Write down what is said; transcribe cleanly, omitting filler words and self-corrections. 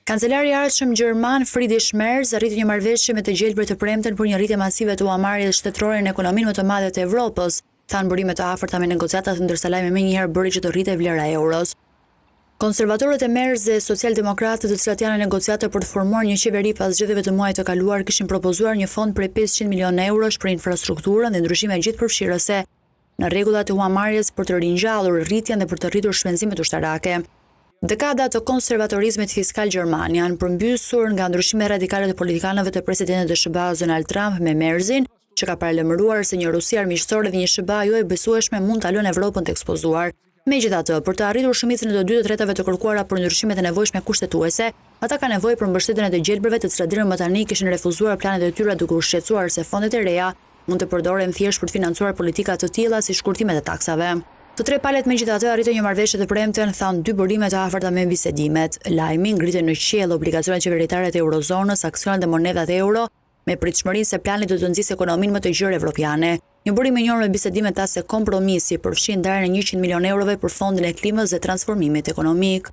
Kancelari i ardhshëm gjerman Friedrich Merz arriti një marrëveshje me të gjelbër të premten për një rritje masive të huamarrjes shtetërore në ekonominë më të madhe të Evropës, thanë burime të afërta me negociatat, ndërsa lajmi menjëherë bëri që të rritej vlera e euros. Konservatorët e Merz dhe socialdemokratët, të cilat janë në negociate për të formuar një qeveri pas zgjedhjeve të muajit të kaluar, kishin propozuar një fond prej 500 milionë eurosh për infrastrukturën dhe ndryshime gjithëpërfshirëse në rregullat e huamarrjes për të ringjallur rritjen dhe për të rritur shpenzimet ushtarake. Dekada të konservatorizmit fiskal gjerman janë përmbysur nga ndryshime radikale të politikanëve të presidentit të SBA-s Donald Trump me Merzin, që ka paralajmëruar se një Rusi armiqësore dhe një SBA jo e besueshme mund ta lënë Evropën të ekspozuar. Megjithatë, për të arritur shumicën e të 2/3 të kërkuara për ndryshimet e nevojshme kushtetuese, ata kanë nevojë për mbështetjen e të gjelbërve, të cilat deri më tani kishin refuzuar planet e tyre, duke u shqetësuar se fondet e reja mund të përdoren thjesht për të financuar politika të tilla si shkurtimet e taksave. Të tre palët megjithatë arritën një marrëveshje të premten, thanë dy burime të afërta me bisedimet. Lajmi ngritën në qiell obligacionet qeveritare të eurozonës, aksionet dhe monedhat euro, me pritshmërinë se plani do të nxjisë ekonominë më të gjerë evropiane. Një burim i njohur me bisedime tha se kompromisi përfshin ndarjen e 100 milionë eurove për fondin e klimës dhe transformimit ekonomik.